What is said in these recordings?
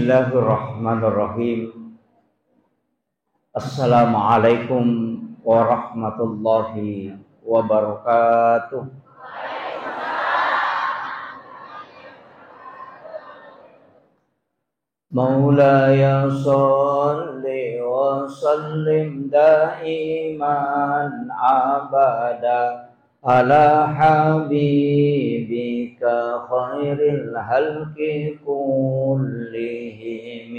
Bismillahirrahmanirrahim. Assalamualaikum warahmatullahi wabarakatuh. Maulaya salli wa sallim daiman abada ala habibika khairil halqi kullihim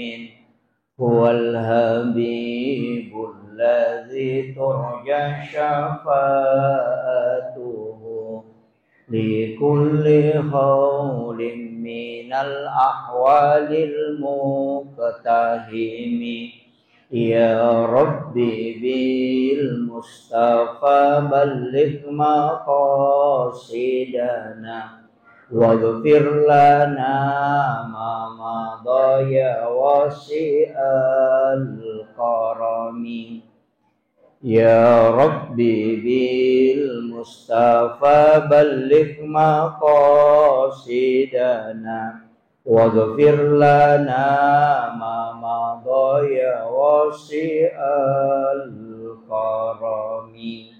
huwal habibul ladzi turja syafa'atuhu li kulli khawlin minal ahwalil muqtahimi. Ya Rabbi bil Mustafa balligh maqasidana waghfir lana ma madaya wasi'al karami. Ya Rabbi bil Mustafa balligh maqasidana waghfir lana ma madaya wasi'al karami.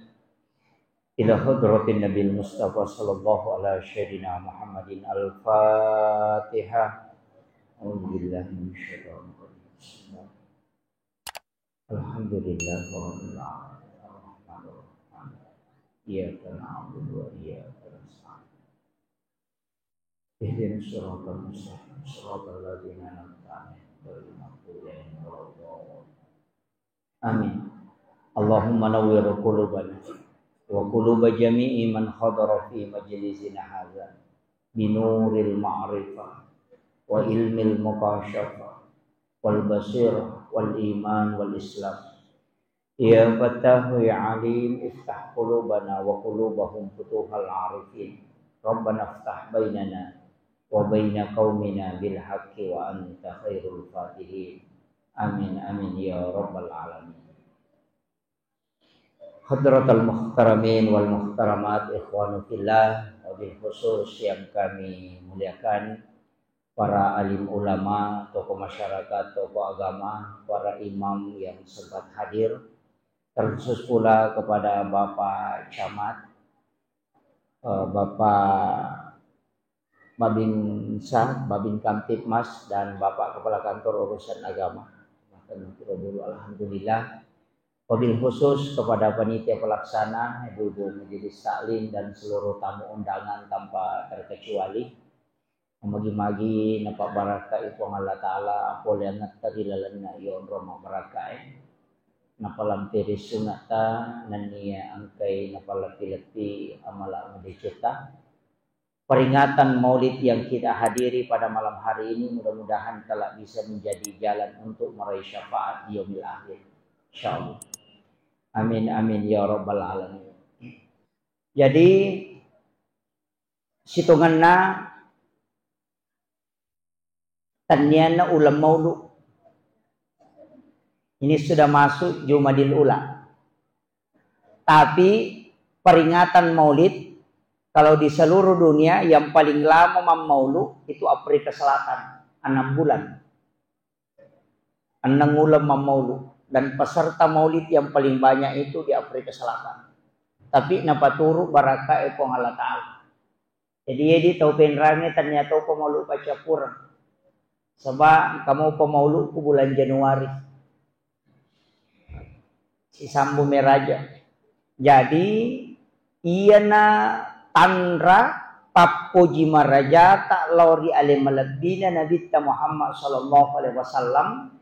Ila hadratin Nabi Mustafa sallallahu ala sayyidina Muhammadin al-Fatihah. A'udzubillahi minasyaitonir rajim. Alhamdulillahirabbil alamin. Iyyaka na'budu wa iyyaka nasta'in. Ihdinas siratal mustaqim, siratal ladzina an'amta 'alaihim ghairil maghdubi 'alaihim waladdallin. Amin. Allahumma nawwir qulubana wa quluba jami'i man hadara fi majlisina hadza binuril ma'rifah wa ilmil mukasyafah wal basirah wal iman wal islam. Ya Fattahu ya Alim iftah qulubana wa qulubahum futuhal arifin. Rabbana iftah bainana wa baina qaumina bil haqqi wa anta khairul fatihin. Amin amin ya rabbal alamin. Hadratal muhtaramin wal muhtaramat ikhwanu fillah, wabil khusus yang kami muliakan para alim ulama, tokoh masyarakat, tokoh agama, para imam yang sempat hadir, terkhusus pula kepada Bapak Camat, Bapak Babinsa, Babin Kamtipmas, dan Bapak Kepala Kantor Urusan Agama. Alhamdulillah. Wabil khusus kepada panitia pelaksana, ibu-ibu majelis taklim dan seluruh tamu undangan tanpa terkecuali. Magi-magi napak baraka ipu Allah Ta'ala apol yang natarilalan yon roma baraka napalampiri sunata nania angkai napalati-lati amala madicita. Peringatan maulid yang kita hadiri pada malam hari ini mudah-mudahan telah bisa menjadi jalan untuk meraih syafaat di yaumil akhir, insyaallah. Amin amin ya rabbal alamin. Jadi situnganna tanyana ulam maulud ini sudah masuk Jumadil Ula. Tapi peringatan maulid kalau di seluruh dunia yang paling lama maulud itu Afrika Selatan, 6 bulan. 6 bulan maulud. Dan peserta maulid yang paling banyak itu di Afrika Selatan. Tapi napaturu baraka epong Allah Ta'ala. Jadi tahu penrangi ternyata pemaulud pacapur. Sebab kamu pemaulud ku bulan Januari. Si Sambu Meraja. Jadi iya na tanra papuji maraja tak lori alimalabina Nabi Muhammad sallallahu alaihi wasallam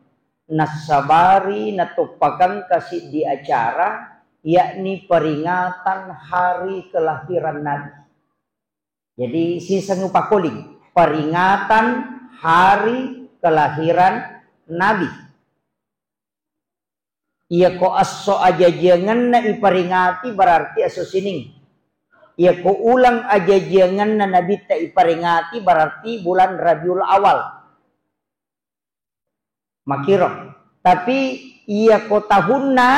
nasabari natupakan kasih di acara yakni peringatan hari kelahiran Nabi. Jadi sisa ngupakuling peringatan hari kelahiran Nabi. Ia ko aso aja jangan na iperingati berarti aso sining. Ia ko ulang aja jangan na Nabi tak iperingati berarti bulan Rabiul Awal. Makiro. Tapi ia ko tahunna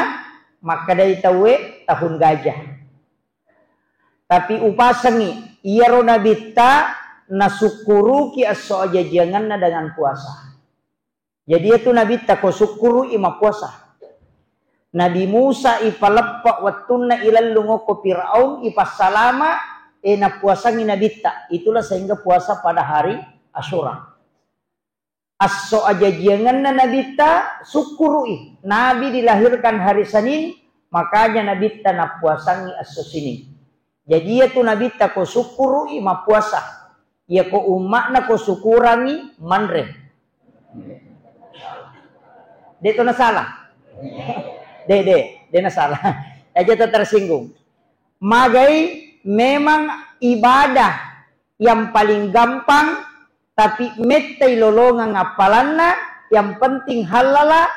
maka dari tawe tahun gajah. Tapi upasangi ia ro nabita nasukuru ki aso aja jangan na dengan puasa. Jadi itu Nabi ta ko syukuru ima puasa. Nabi Musa ipalepak wattuna ilal lungo ko Fir'aun ipasalama na puasangi Nabi ta. Itulah sehingga puasa pada hari Asyura. Aso aja jangan Nabi ta syukuru. Nabi dilahirkan hari Senin, makanya Nabi ta na puasangi aso Senin. Jadi itu Nabi ta ko syukuru ima puasa. Ya ko umakna ko syukurangi manre. Dia itu na salah. Dia na salah. Aja tersinggung. Magai memang ibadah yang paling gampang, tapi mettei lolongan ngapalanna yang penting halala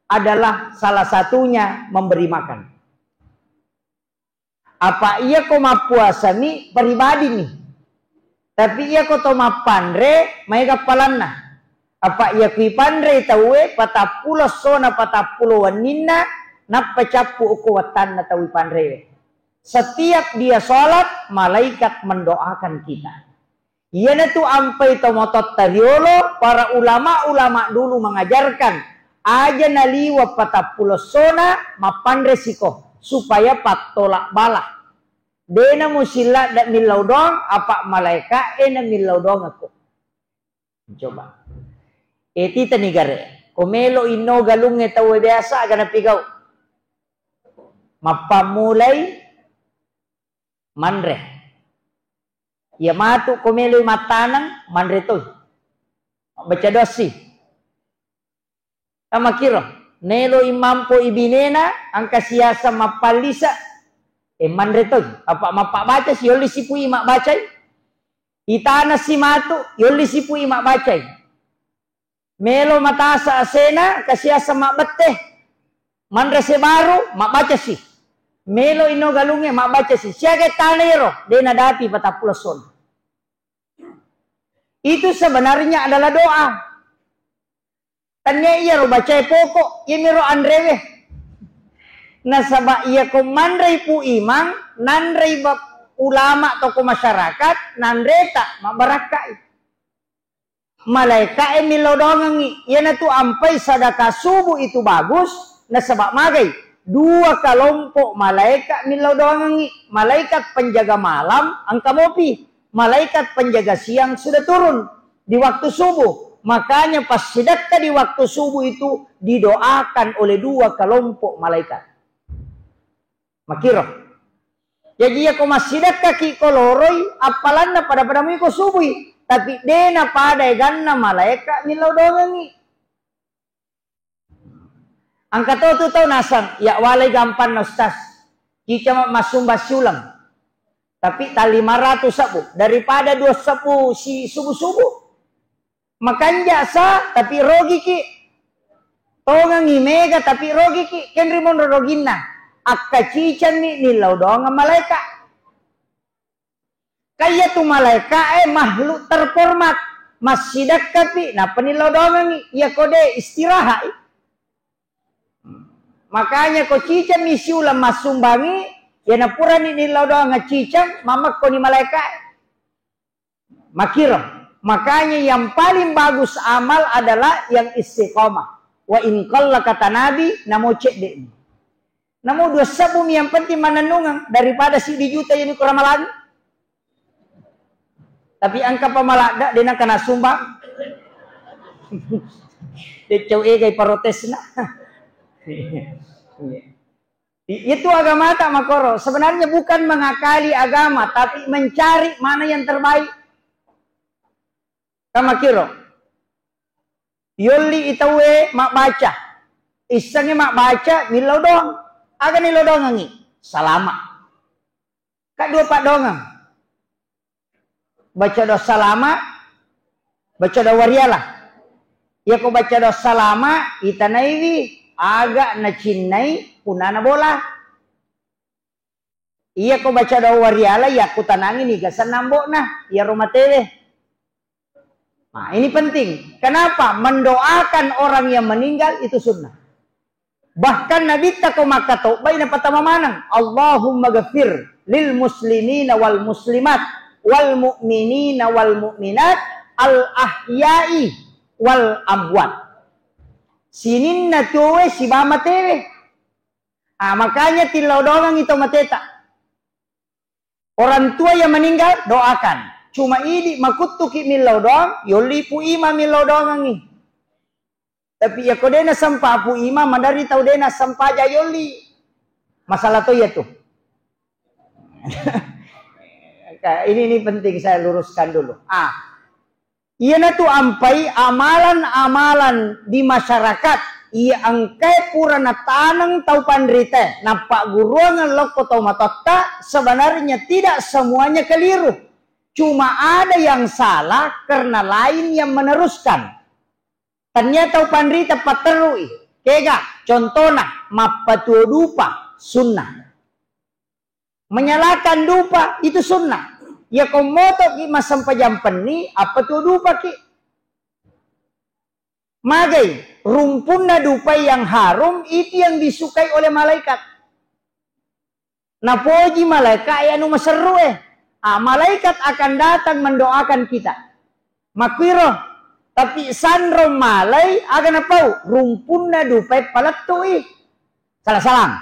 adalah salah satunya memberi makan. Apa iya ko mapuasa ni pribadi nih. Tapi iya ko to mapandre may kapalanna. Apa iya kui pandre tawe patapulo sona patapulo wanina napacapu uko watan na tawi pandre. Setiap dia sholat malaikat mendoakan kita. Iya na tu ampai to motot tariolo para ulama-ulama dulu mengajarkan aja naliwa patapulo sona mapandre siko supaya patolak bala. Dena musila dak milau dong apa malaika ena milau dong aku. Coba. Eti tanigare. Komelo ino galung tawe biasa agana pigaw. Mapamulay manre. Ya matu komelo matanang manre toy. Baca dosi. Tama kiro. Nelo imampo ibinena angka siasa mapalisa. Manre toy. Apa mapak baca si yoli sipui mak bacay. Itana si matu yoli sipui mak bacay. Melo matasa asena kasiasa mak beteh. Manre sebaru mak baca si. Melo ino galunge mak baca si. Siaga tanero dena dapi patapulason. Itu sebenarnya adalah doa. Tanya iya ro baca pokok, iya miro andrewe. Nasaba iya ko mandrai pu imang, nandrai ulama toko masyarakat, nandreta mabarakai. Malaika milodongangi, iya na tu ampai sadaka subuh itu bagus, nasaba magai. Dua kelompok malaika milodongangi, malaikat penjaga malam angka mopi, malaikat penjaga siang sudah turun di waktu subuh. Makanya pas sedekah di waktu subuh itu didoakan oleh dua kelompok malaikat. Makiro. Jadi ya ko masidat kaki koloroi apalanna pada padamu ko subuhi. Tapi dena pada ganna malaika milodongangi. Angka tu tau nasang. Ya walay gampan nostas. Kita masumba sulam. Tapi tak 500 sabu. Daripada 2 sabu si subuh-subuh. Makan jasa tapi rogi ki. Tongangi mega tapi rogi ki. Kenrimon rogina. Akka cican ni nilau doang malaika. Kaya tu malaika makhluk terhormat. Masjidak tapi napa nilau doang ni? Ya kode istirahat. Makanya ko cican ni siulam masumbangi. Ya napura ni nilau doang cican. Mamak ko ni malaika. Makiro. Makanya yang paling bagus amal adalah yang istiqomah. Wa in qalla kata Nabi namo cek dek. Namun 2 sabum yang penting mananungan daripada si dijuta yang ikut ramalan. Tapi angka pamalada dia nak kena sumbang. Dia cewek gay protes na. Itu agama tak makoro. Sebenarnya bukan mengakali agama, tapi mencari mana yang terbaik. Kama kiro. Yoli itawe mak baca. Isangnya mak baca milau doang. Aga nilo dongangi. Salama. Kak dua pak dongang. Baca doa salama. Baca doa warialah. Ya ko baca doa salama. Itanaiwi. Agak nacinai. Punana bola. Iya ko baca doa warialah. Ya ku tanangin. Igasan nambok nah. Ya rumah tele. Nah ini penting. Kenapa? Mendoakan orang yang meninggal itu sunnah. Bahkan Nabi tako makato bayna pertama manang Allahumma ghafir lil muslimina wal muslimat wal mu'minina wal mu'minat al ahya'i wal amwat. Sinin na tuwe si ba matewe. Makanya tilau doang itu mateta. Orang tua yang meninggal doakan. Cuma ini makutuki milau doang, yoli pu ima milau doang ni. Tapi ya kodena sampah pu ima mandari tau dena sampah aja yoli. Masalah tuh ya tuh. Ini penting saya luruskan dulu. Iya tu ampai amalan-amalan di masyarakat. Iya angkai pura na tanang tau pandrite. Nampak guruangan loko tau matotta. Sebenarnya tidak semuanya keliru. Cuma ada yang salah karena lain yang meneruskan. Ternyata tau pandrite paterui. Kega contohnya mapatu dupa sunnah. Menyalakan dupa itu sunnah. Ya komoto ki masam pajampan ni apa tu dupa ki? Magai rumpuna dupa yang harum itu yang disukai oleh malaikat. Napoji malaikat anu maseru malaikat akan datang mendoakan kita. Makwiro tapi sandro malai akan apa? Rumpuna dupa palatui. Salah-salang.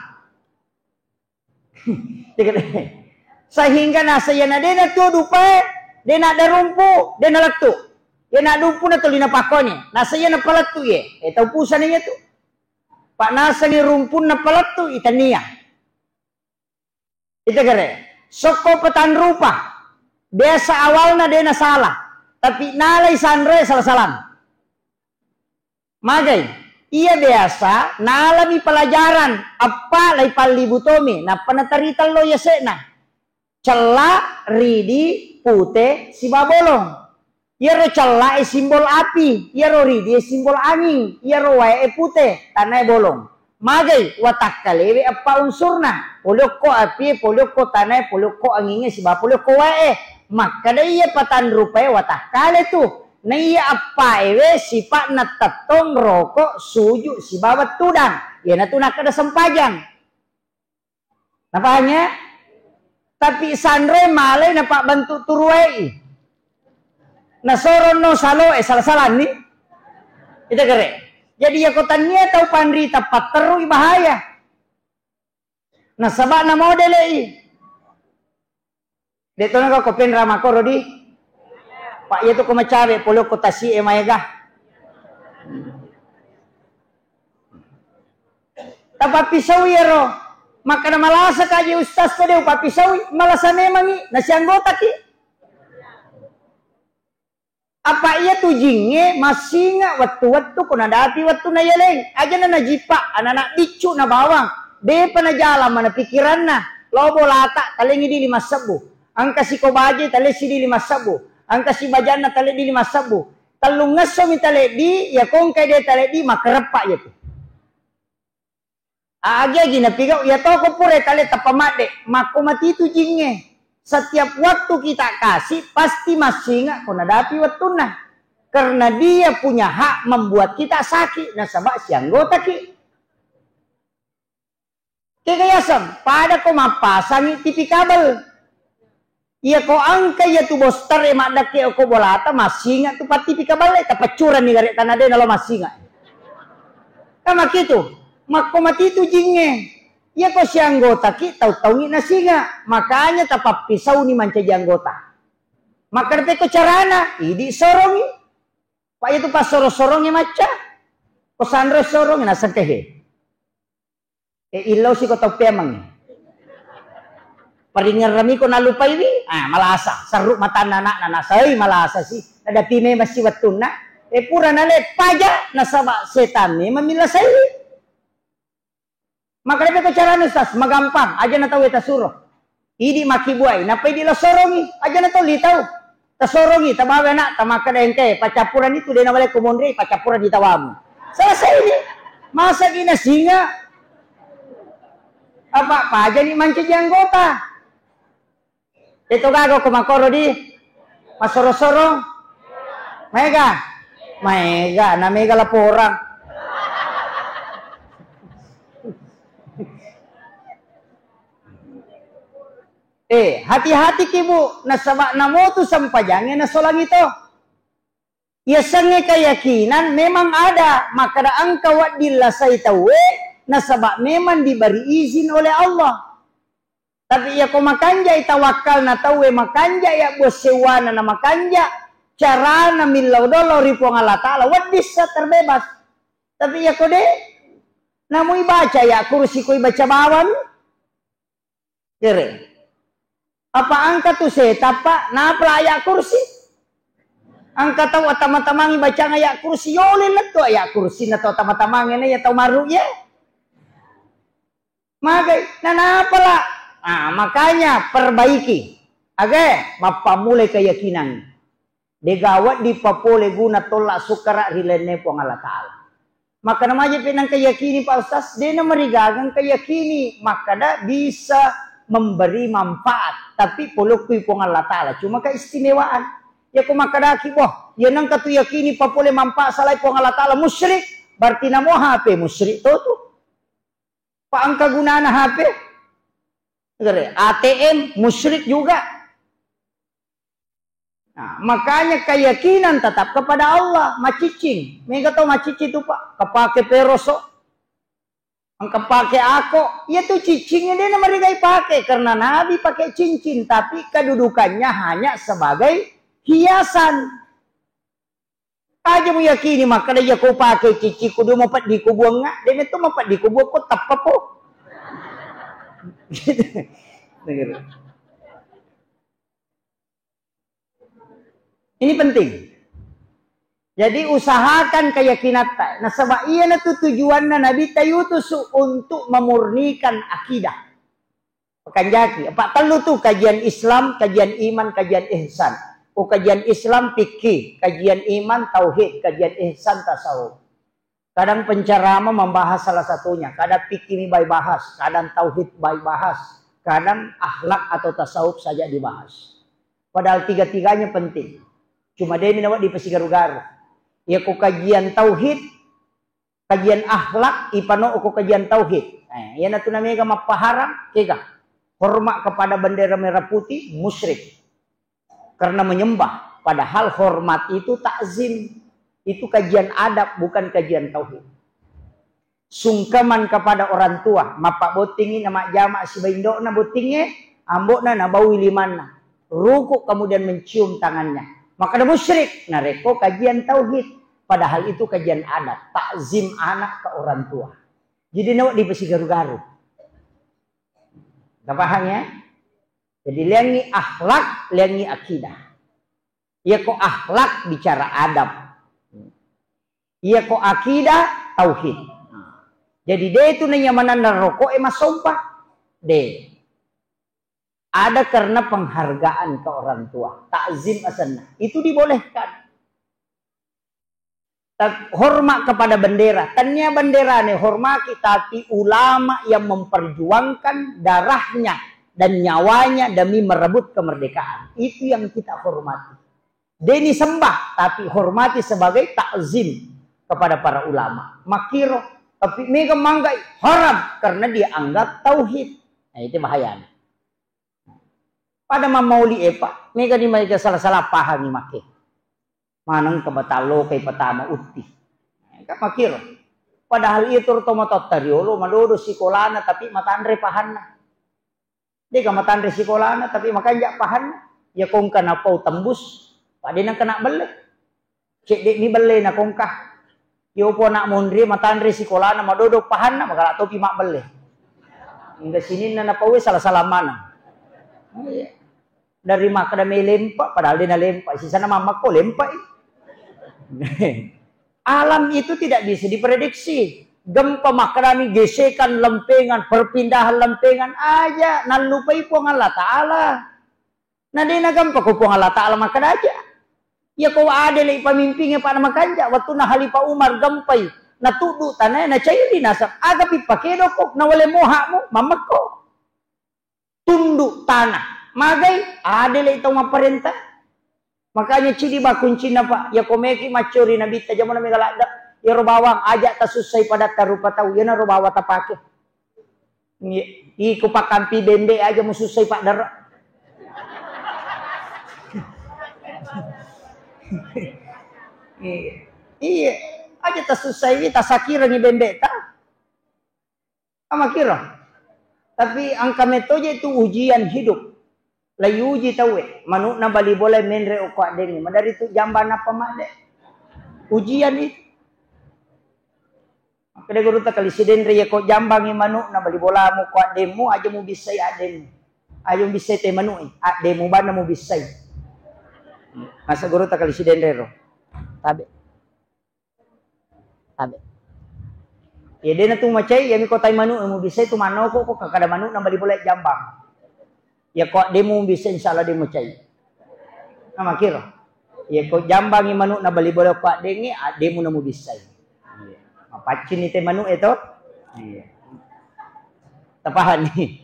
Sehingga nasayana dena tu dupa dena ada rumpu dena latu dena dumpu na tolina pakone nasayana palatu ye tau pusana ye tu pak nasani rumpun na palatu itania itu kere soko petan rupa biasa awalna dena salah tapi nalai sandre salah-salang magai iya biasa nalami pelajaran apa lai palibutomi na panatarital lo yasena celak ridi pute si babolong. Yaro celak simbol api, yaro ridi simbol angin, yaro wae pute tanah bolong. Magai watak kalewe apa unsurna? Poloko api, poloko tanah, poloko anginnya si bapoloko wae. Maka dia patan rupai watak kale tu. Na iya apa ewe sifat na tetong rokok suju si babat tudang. Ya na tu nak ada sempajang. Napanya? Tapi sandre malay na pak bentuk turuai. Nasoron no salo salah-salah ni. Itu kere. Jadi ya kotanya tahu pandri tepat terus bahaya. Nah sabak na model Dito na ko kopin ramako rodi. Pak itu ko macabe polo kota si emayaga. Tapi pisau yero. Maka na malasa kaji ustaz ko deu papisawi malasa memang nasi anggota ki apa iya tujinge masinga wattu-wattu ko nadati wattu na yeleng aja na najipa anak dicu na bawang de na jalan mana pikiran na lobo lata talengi di 5 sabu angka si kobaje tale si di 5 sabu angka si bajana tale di 5 sabu talung ngaso mi tale di ya kong kay de tale di makarepa ya tu Aja gina pigau ya toko pure tale tapamade mako mati itu jinge setiap waktu kita kasih pasti masih nggak kena dapi waktuna karena dia punya hak membuat kita sakit nah sabak si anggota ki kekayasam pada ko mapasangi TV kabel iya ko angka ya tu bostar emak dake ko bolata masih nggak tu pat TV kabel tapacuran ni garek tanah de nalo masih nggak kama gitu mako mati itu jinge ya ko si anggota ki tahu-tahu na singa makanya tapak pisau ni manca anggota maka ko carana idi sorongi pak itu pas sorong-sorongnya maca ko sandro sorong na santehe ilaw si ko tope mang paringan rami ko nalupa ini malasa saruk mata anak nanasai malasa si ada time masih watuna pura nalet paja nasaba setan ni mamilasai maka dia cara Ustaz, magampang, aja na tahu eta suruh. Idi maki buai, napa idi lo sorongi, aja na tahu li tahu. Ta sorongi, ta bawa nak, ta maka dengke, pacapuran itu dia nawale kumondre, pacapuran di tawamu. Selesai ini. Masa gina singa? Apa aja ni manci anggota. Itu gago kumakoro di masoro-sorong. Mega. Mega, na mega laporan. Hati-hati ki bu, nasabak namo tu sampajangnya nasolang itu. Ya sange keyakinan memang ada, maka da angka wadillah saya tahu nasabak memang diberi izin oleh Allah. Tapi ya ko makanja tawakal na tahu makanja ya bosewana na makanja cara na milau dolo ripo Allah Ta'ala wadisa terbebas. Tapi ya ko de namu baca ya kursi ko baca bawan. Kere. Apa angka tu setapa na pelaya kursi? Angka tahu tama-tamangi baca ayat kursi yole leto ayat kursi na tahu tama-tamangi na ya tahu maru ya. Maka apa lah? Nah, makanya perbaiki. Oke, mapa mulai keyakinan. Degawat di papole guna tolak sukara rilene pong Allah Ta'ala. Maka namanya pinang keyakini Pak Ustaz, dia merigagang keyakini, maka dah bisa memberi manfaat, tapi polokui pong Allah Ta'ala. Cuma keistimewaan. Ya ko makadaki boh, ya nang katu yakini papole manfaat salai pong Allah Ta'ala musyrik, berarti namo HP musyrik to tu. Pa angka gunana HP. ATM musyrik juga. Nah, makanya keyakinan tetap kepada Allah, macicing. Mega tau macicing itu Pak, kepake peroso. Angka pakai ako, ya tuh cicingnya dia namanya pakai karena Nabi pakai cincin, tapi kedudukannya hanya sebagai hiasan. Aja mo yakini maka dia ko pakai cici kudu mapat di kubuang nga. Dan itu mapat di kubuang ko tappa po. Ini penting. Jadi usahakan keyakinan. Nah sebab iya na tujuan na Nabi tayutus untuk memurnikan akidah. Pekanjaki. Apa telu tuh kajian Islam, kajian iman, kajian ihsan. Kajian Islam fikih, kajian iman tauhid, kajian ihsan tasawuf. Kadang penceramah membahas salah satunya, kadang fikih ini baik bahas, kadang tauhid baik bahas, kadang akhlak atau tasawuf saja dibahas. Padahal tiga-tiganya penting. Cuma dia minawat di Pesigaru-garu. Ya ku kajian tauhid, kajian akhlak, ipano ku kajian tauhid. Ya natu namanya mapaharam, kega. Hormat kepada bendera merah putih, musyrik. Karena menyembah, padahal hormat itu takzim, itu kajian adab bukan kajian tauhid. Sungkaman kepada orang tua, mapak botingi nama jamak si baindo na botingnya, ambok na bawi limana, rukuk kemudian mencium tangannya, maka ada musyrik. Nah reko kajian tauhid, padahal itu kajian adab, takzim anak ke orang tua. Jadi nawak di Pesigaru-garu. Gak paham ya? Jadi liangi akhlak, liangi akidah. Ya kok akhlak bicara adab. Ya kok akidah tauhid. Jadi dia itu nyamanan rokok emas sompah. Dia. Ada karena penghargaan ke orang tua. Takzim asanah. Itu dibolehkan. Hormat kepada bendera. Tanya bendera nih hormati. Tapi ulama yang memperjuangkan darahnya dan nyawanya demi merebut kemerdekaan. Itu yang kita hormati. Deni sembah, tapi hormati sebagai takzim kepada para ulama. Makiro, tapi mega manggai haram karena dia anggap tauhid. Nah itu bahaya. Pada mamauli epa, mega di mereka salah-salah pahami make. Manang kebatalo kay patama uti. Ka makiro. Padahal itu tomatot tariolo madodo sikolana tapi matandre pahanna. Dia ka matandre sikolana tapi makanya pahanna. Ya kong kana pau tembus. Padi nang kena beli. Cek dek ni beli na kongkah. Yo po nak mondri matandre sikolana madodo pahanna magala topi mak beli. Hingga sini na napawi salah-salah mana. Dari mak kada may lempa padahal dia na lempa. Sisa na mama ko lempa. Alam itu tidak bisa diprediksi. Gempa makrami, gesekan lempengan, perpindahan lempengan aja. Nalupai po ng Allah Ta'ala. Na di na gempa ko po ng Allah Ta'ala makadaja. Ya kau ada lagi pamimpinnya pada makanja. Waktu na halipa Umar gampay. Natudu tanay na cairi nasab. Agapi pakedo ko na wale moha mo. Mamak ko. Tunduk tanah. Magay. Ada lagi itong maparenta. Makanya ciri ba kunci na pa. Ya komeki macuri na bita. Diyan mo na may galada. Ya robawang ajak tasusay pada tarupa tau. Yan na robawa tapake. Iko pa kampi bende aja mo susay pa dara. Iya. Iya. Aja tak susah ini, tak sakira ni bembek tak. Ama kira. Tapi angka metode itu ujian hidup. Layu uji tahu manuk na bali boleh menre o kwa deng. Madari tu jamban apa made. Ujian itu. Kada guru tak kali siden re ko jambang ni manuk na bali bola mo kwa demu aja mo bisay adem. Ayo bisay te manuk ademu bana mo bisay. Masa guru tak kali siden re ro. Tabe. Ya dia na tu macai ya mi ko tay manuk mo bisay tu manaw ko kada manuk na bali bola jambang. Ya ko demu bisay insyaallah demu macai. Nama kira. Ya ko jambang ni manuk na bali bola kwa dengi ademu na mo bisay. Pacin itu manuk itu. Iya. Tapahan nih.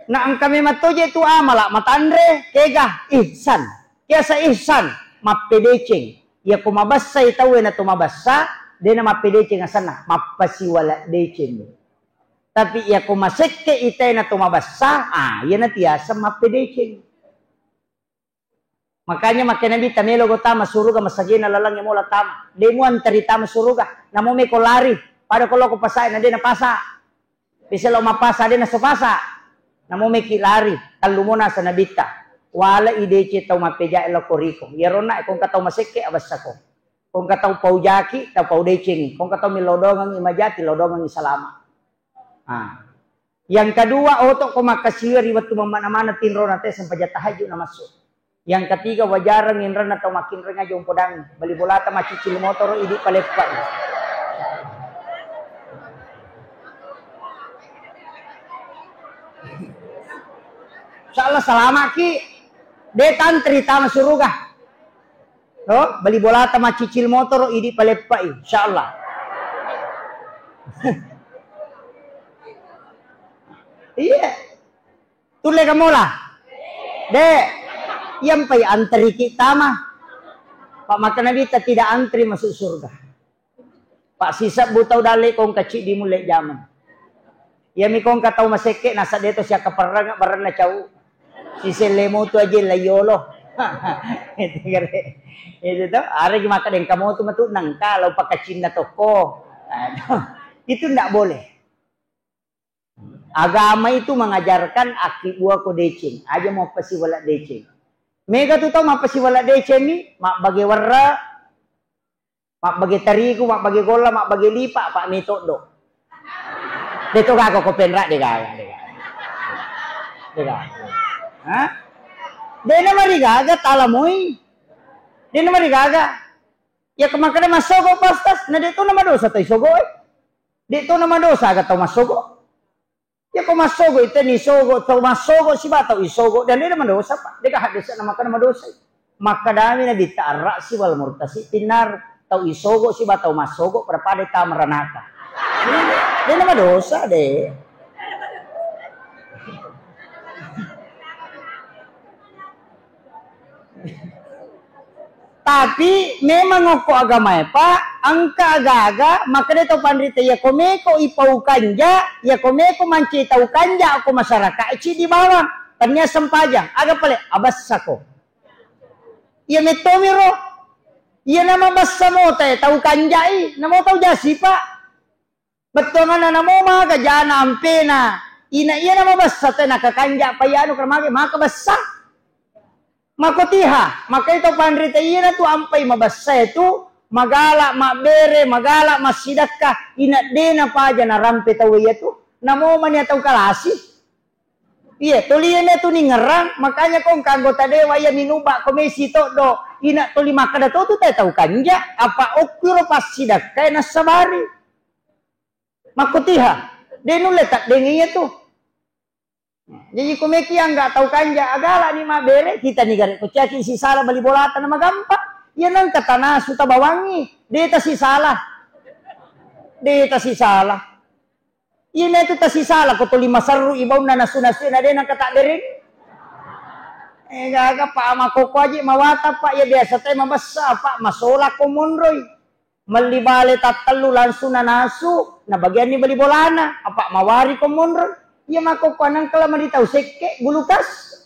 Nah kami matoje tu amala matandre kega ihsan. Kiasa ihsan mapedeceng. Ya kumabasay tawe na tumabasa de na mapedeceng asana mapasiwala deceng. Tapi ya kumasekke itay na tumabasa ya na tiasa mapedeceng. Makanya makin nabi tamelo gota masuruga masagina lalang yang mula tama. Demuan terita masuruga. Namo me ko lari. Pada kalau ko pasay na din na pasa. Bisa lo mapasa din na supasa. Namo me ki lari. Talumona sa nabita. Wala idece tau mapeja elo koriko. Yerona kung kataw maseke abasa ko. Kung kataw paujaki tau paudecing. Kung kataw milodongang imajati lodongang isalama. Yang kedua otok ko makasir riwat tumamana-mana tinro nate sampai jatahaju na masuk. Yang ketiga wajaran ngindran atau makin renga jong podang bali bolata macicil motor idi palepa. Salah salama ki detan cerita masuruga. No, bali bolata macicil motor idi palepa insyaallah. Iya. Tule kamola. Dek yang pay antri kita mah Pak makan nabi tidak antri masuk surga. Pak sisa butau dale kong kecil di mulai zaman. Ya mi kong katau maseke nasa deto siya kaparang baran na cau. Si selemo tu aja layolo. Itu kare. Itu tuh are makan yang kamu tu matu nang kalau pakai Cina toko. Itu ndak boleh. Agama itu mengajarkan aki buah ko decing. Aja mau pasi wala decing. Mega tu tau mapa si wala deceng ni, mak bagi warra, mak bagi terigu, mak bagi gola, mak bagi lipa, pak metok do. Dito kako ko penra de gaya. Hah? Dena mari gaga talamoy. Dena mari gaga. Ya kemakana masogo pastas, na dito na madosa tay sogo eh. Dito na madosa aga tau masogo. Ya kung masogo ito ni sogo, tau masogo si bataw isogo, dan dia madosa pa. Dia kahadisa na maka na madosa. Makadami na bitara si wal murtasi, tinar tau isogo si bataw masogo, para pada ta maranaka. Dia na madosa deh. Tapi memang ako agama pa, angka agaga, maka dito pandrita ya komeko ipau kanja, ya komeko mancitau kanja ako masyarakat, ici di bawah, tanya sempajang, aga pale abassa ko. Ya metomiro, ya nama bassa mo tayo, tau kanjai, namo tau jasi pa. Betul na namo mga jana ampena, ina iya nama bassa tayo nakakanja pa yano kramage, maka bassa. Makotiha, maka itu pandrita iya tu ampai mabasa itu magala mabere magala masidakah ina dena paja na rampe tahu iya tu namo man ya tahu kalasi iya tulian itu ni ngerang makanya kong kanggota dewa ya minuba komisi to do ina tuli makada to tu tahu kanja apa okuro pasidakah na sabari makotiha denu letak denginya tu. Jadi komeki yang nggak tahu kanja agala ni mabere kita nih gare kucaki si salah bali bolatan nama gampang ya nang katana suta bawangi dia si salah iya na itu si salah ko to lima saru ibaw na nasunasu na din ang kata dering gaga pa makoko aja mawata pa ya biasa tayo mabasa pa masola ko munroy malibale tatalu langsung na nasu na bagian ni bali bolana apa mawari ko munroy. Ya mako panang kala maritaw sekke bulukas.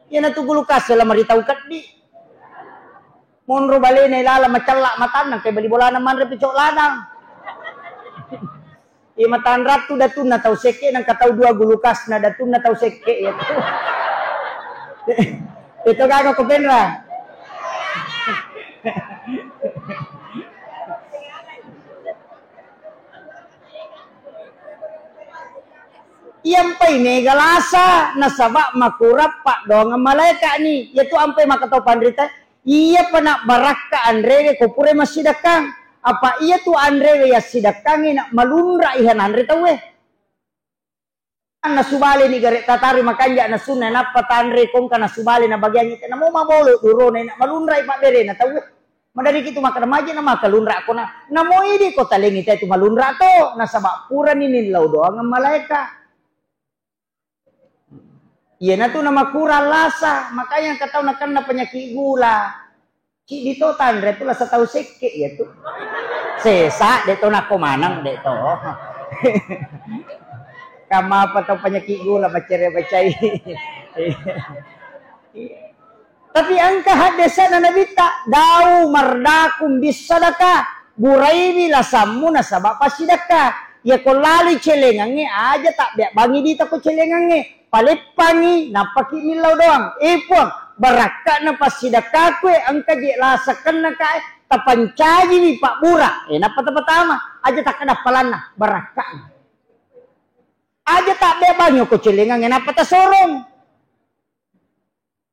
Ya na tu gulukas sila maritaw kat di. Monro bali na ilala macalak matanang kay bali bola naman repicok lanang. Matan ratu datun na tahu seke nang katau dua gulukas na datun na tahu seke ya tu. Itu kagak kepenra. Yang pai ne galasa nasaba makurap pak dong malaikat ni yaitu ampai makatau pandrita iya panak baraka andre ko pure masih dakang apa iya tu andre ya sidakang nak malunra ihan andre tahu na subali ni garet tatari makanja na sunna na patandre kong kana subali na bagian ite na mo mabolo duro na malunra ipa bere na tahu madari kitu makadamaje na makalunra ko na mo idi ko taling ite tu malunra to nasaba pura ni nilaw doang ang malaikat. Iya na tu nama kurang lasa, makanya kata nak kena penyakit gula. Cik dito tandre tu lah setau seke ya tu. Sesa deto nak komanang deto. Kama apa tau penyakit gula bacai. Tapi angka hadesa na nabita dau mardakum bisadaka buraimi lasammu nasabak pasidaka. Ya ko lali celengange aja tak biak bangi dita ko celengange. Palipangi napaki milau doang. Ipon barakat na pasidaka kue angka je lasakan na kae tapancaji ni pak bura. Napa pertama aja tak ada palana barakat. Aja tak biak bangi ko celengange napa ta sorong.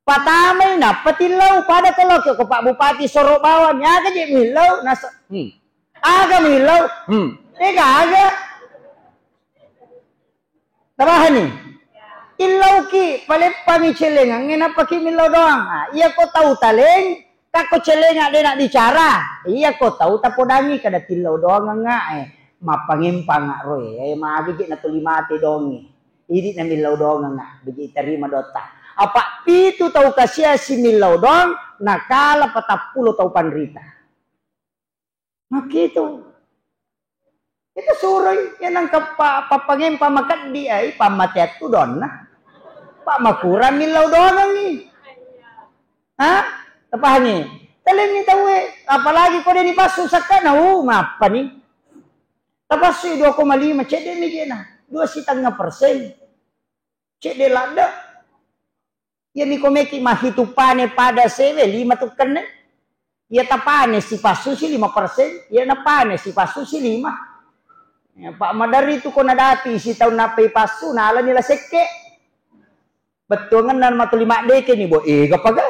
Patamay napa tilaw pada kalau ke pak bupati sorok bawan ya ka je milau nasa. Aga milau. Aga. Tabahan ni. Ilaw ki palipangi celengan ngena paki milaw doang. Iya ko tahu taleng, kako celenga dia nak bicara. Iya ko tahu tapodangi kada tilaw doang nga mapangimpang roy. Maagi na tulimati dongi. Idi na milaw doang nga biji terima dota. Apa itu tahu kasih si milaw doang nakala patapulo tahu panrita. Nah gitu. Itu suroy yan ang papangimpa makat di ay pamatiat tu don na. Pak makuran milaw doang ni. Hah? Tapah ni. Talim ni tahu apalagi kau dia ni pasu sakana ngapa ni? Tapos 2,5 cek dia ni dia na. 2,5%. Cek dia lada. Ya ni komeki mahitupane pada sewe 5 tu kena. Ya tapane si pasu si 5%. Ya napane si pasu si 5. Ya, Pak Madari tu kau nadati si tahun napai pasu na ala nila seke. Betul kan dan matu 5 deke ni bo kapaga.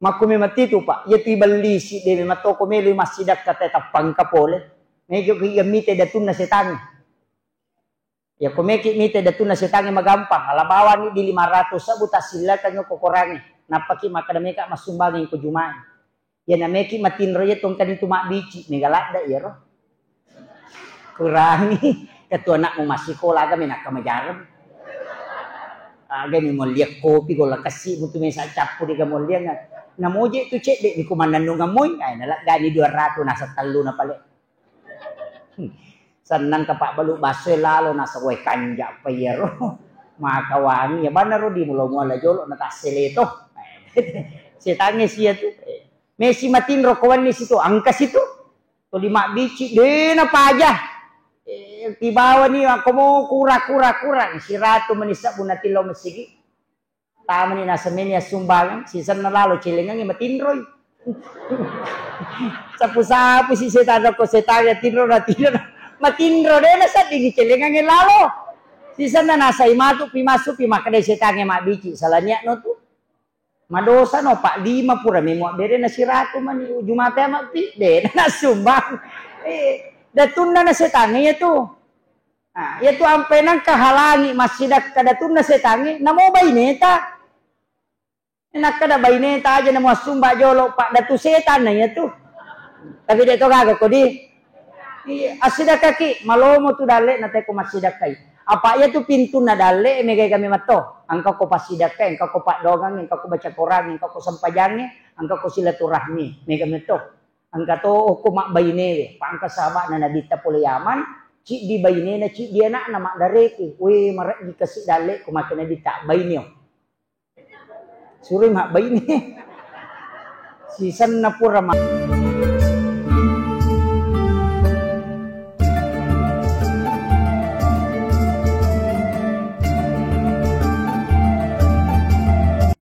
Makumi mati tu pak. Ya ti beli si de mato ko meli masidak kata tapang kapole. Medyo ki mite datun na setangi. Ya ko meki mite datun na setangi magampang. Alabawan ni di 500 sa buta sila kanyo ko korangi. Napaki makadameka masumbangin ko jumain. Ya na meki matinro ya tong kanito mabici megalada ya ro. Kurangi ketua anak mo masikola kami nak kamajaran. Aga ni mo liak kopi ko la kasi butu may sa chapo di ka mo liak nga. Namoje tu cek di kumandan nung amoy ay nalak gani 200 nasa talo na pala. Sanang ka pak balu baso lalo nasa way kanja pa yero. Makawangi ya bana ro di mulo mo la jolo na taseleto. Setange siya tu. Messi matin ro kawan ni situ angkas itu. To 5 bici de na paja. Tibawa ni ako mo kura si ratu manisa bunatilo masigi tama ni nasa menia sumbangan sisan na lalo cilengan matinroy sapu-sapu si setado ko setaya tinro na matinro de na sa digi cilengan lalo sisan na nasa imatu pimasu pimakade setange mabici salanya no tu madosa no pak 5 pura memo bere na si ratu mani jumate mapi de na sumbang datun na setange ya tu. Nah, yaitu ampe nang kahalangi masidak kadatun na setange namo baineta. Enak kada baineta aja namo sumba jolo pak datu setan na ya tu. Tapi dia to gago ko di. Asidak kaki malomo tu dale na te ko masidak kai. Apa ya tu pintu na dale megay kami mato. Angka ko pasidak kai, angka ko pak dogang, angka ko baca Quran, angka ko sampajange, angka ko silaturahmi, megay mato. Angka to ko mak baine pa angka sahabat na nabita pula Yaman. Cik di baine na cik dia nak nama dareke. We marak dikasih dalek ko makna dita bainyo. Suri mak bayi ni. Si san na pura mak.